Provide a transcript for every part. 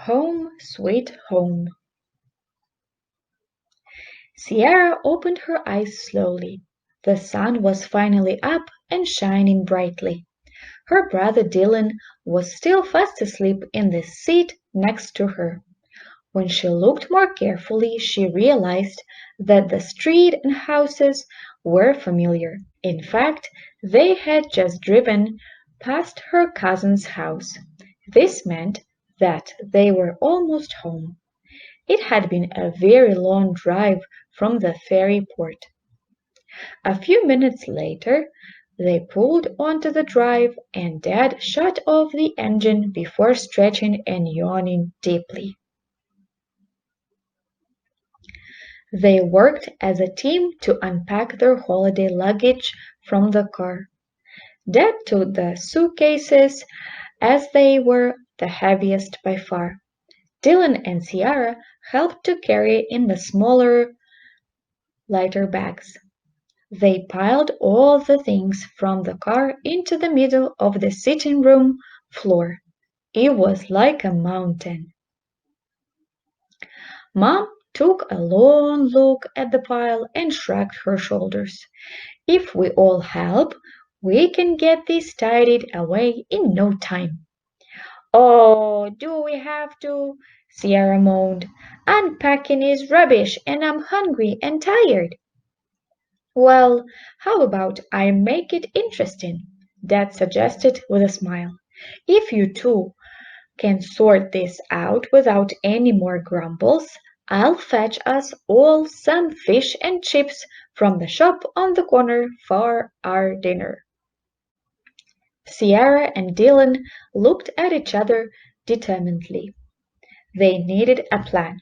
Home, sweet home. Sierra opened her eyes slowly. The sun was finally up and shining brightly. Her brother Dylan was still fast asleep in the seat next to her. When she looked more carefully, she realized that the street and houses were familiar. In fact, they had just driven past her cousin's house. This meant that they were almost home. It had been a very long drive from the ferry port. A few minutes later, they pulled onto the drive and Dad shut off the engine before stretching and yawning deeply. They worked as a team to unpack their holiday luggage from the car. Dad took the suitcases as they were the heaviest by far. Dylan and Ciara helped to carry in the smaller, lighter bags. They piled all the things from the car into the middle of the sitting room floor. It was like a mountain. Mom took a long look at the pile and shrugged her shoulders. If we all help, we can get this tidied away in no time. Oh, do we have to? Sierra moaned. Unpacking is rubbish and I'm hungry and tired. Well, how about I make it interesting? Dad suggested with a smile. If you two can sort this out without any more grumbles, I'll fetch us all some fish and chips from the shop on the corner for our dinner. Sierra and Dylan looked at each other determinedly. They needed a plan.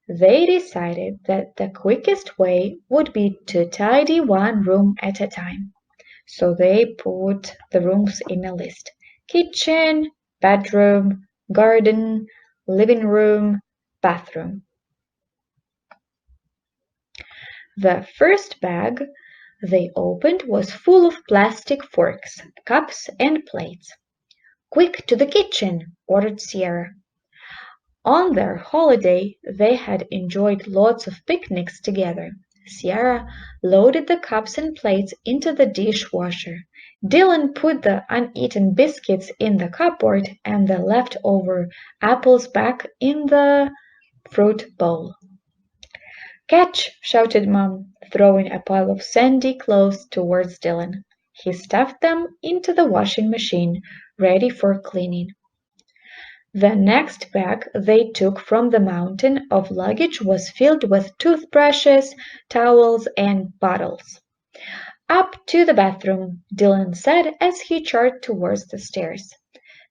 They decided that the quickest way would be to tidy one room at a time. So they put the rooms in a list: kitchen, bedroom, garden, living room, bathroom. The first bag they opened was full of plastic forks, cups, and plates. Quick to the kitchen, ordered Sierra. On their holiday, they had enjoyed lots of picnics together. Sierra loaded the cups and plates into the dishwasher. Dylan put the uneaten biscuits in the cupboard and the leftover apples back in the fruit bowl. Catch! Shouted Mom, throwing a pile of sandy clothes towards Dylan. He stuffed them into the washing machine, ready for cleaning. The next bag they took from the mountain of luggage was filled with toothbrushes, towels, and bottles. Up to the bathroom, Dylan said as he charged towards the stairs.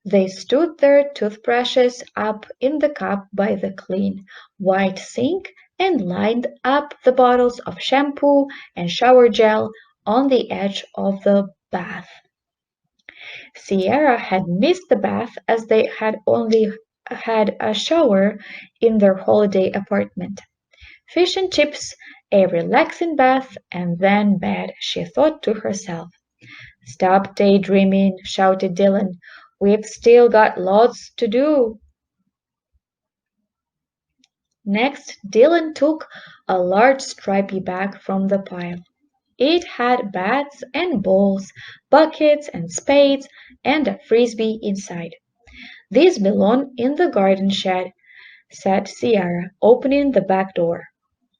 They stood their toothbrushes up in the cup by the clean, white sink and lined up the bottles of shampoo and shower gel on the edge of the bath. Sierra had missed the bath as they had only had a shower in their holiday apartment. Fish and chips, a relaxing bath, and then bed, she thought to herself. Stop daydreaming, shouted Dylan. We've still got lots to do. Next, Dylan took a large stripy bag from the pile. It had bats and balls, buckets and spades, and a frisbee inside. These belong in the garden shed, said Sierra, opening the back door.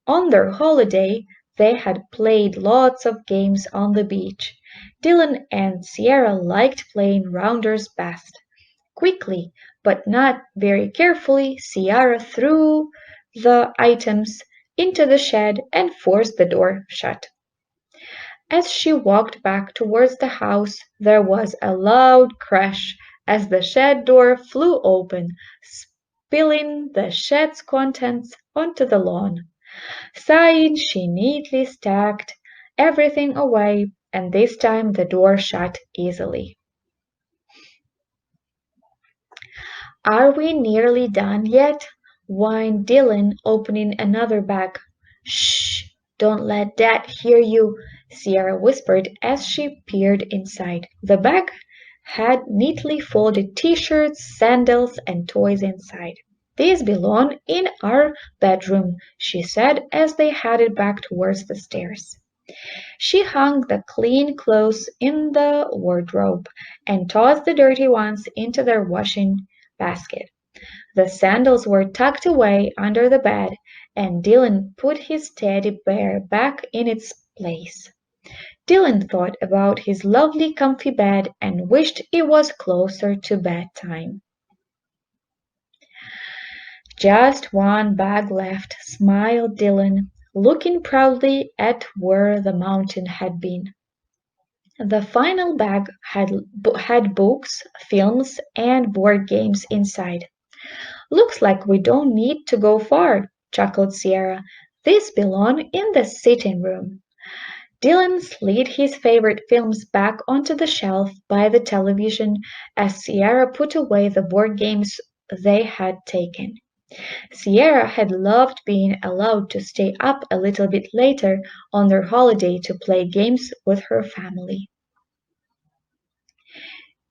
On their holiday, they had played lots of games on the beach. Dylan and Sierra liked playing rounders best. Quickly, but not very carefully, Sierra threw the items into the shed and forced the door shut. As she walked back towards the house, there was a loud crash as the shed door flew open, spilling the shed's contents onto the lawn. Sighing, she neatly stacked everything away, and this time the door shut easily. Are we nearly done yet? Whined Dylan, opening another bag. Shh! Don't let Dad hear you, Sierra whispered as she peered inside. The bag had neatly folded t-shirts, sandals, and toys inside. "These belong in our bedroom," she said as they headed back towards the stairs. She hung the clean clothes in the wardrobe and tossed the dirty ones into their washing basket. The sandals were tucked away under the bed, and Dylan put his teddy bear back in its place. Dylan thought about his lovely comfy bed and wished it was closer to bedtime. "Just one bag left," smiled Dylan, looking proudly at where the mountain had been. The final bag had books, films, and board games inside. "Looks like we don't need to go far," chuckled Sierra. "These belong in the sitting room." Dylan slid his favorite films back onto the shelf by the television as Sierra put away the board games they had taken. Sierra had loved being allowed to stay up a little bit later on their holiday to play games with her family.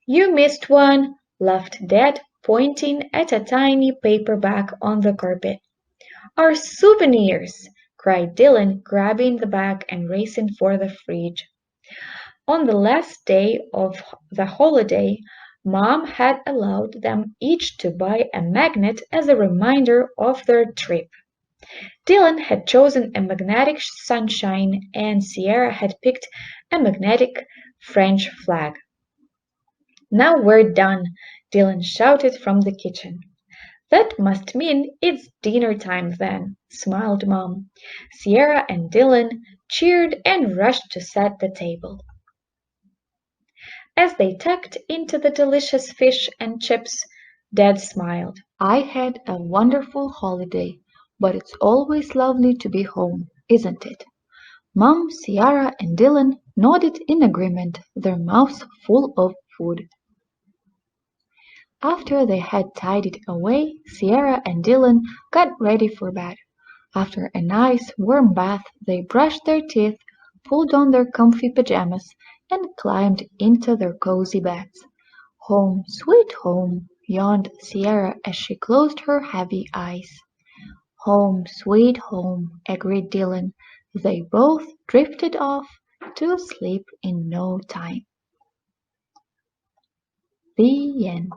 "You missed one," laughed Dad, pointing at a tiny paper bag on the carpet. "Our souvenirs!" cried Dylan, grabbing the bag and racing for the fridge. On the last day of the holiday, Mom had allowed them each to buy a magnet as a reminder of their trip. Dylan had chosen a magnetic sunshine and Sierra had picked a magnetic French flag. "Now we're done!" Dylan shouted from the kitchen. "That must mean it's dinner time then," smiled Mom. Sierra and Dylan cheered and rushed to set the table. As they tucked into the delicious fish and chips, Dad smiled. "I had a wonderful holiday, but it's always lovely to be home, isn't it?" Mom, Sierra, and Dylan nodded in agreement, their mouths full of food. After they had tidied away, Sierra and Dylan got ready for bed. After a nice warm bath, they brushed their teeth, pulled on their comfy pajamas, and climbed into their cozy beds. "Home, sweet home," yawned Sierra as she closed her heavy eyes. "Home, sweet home," agreed Dylan. They both drifted off to sleep in no time. The end.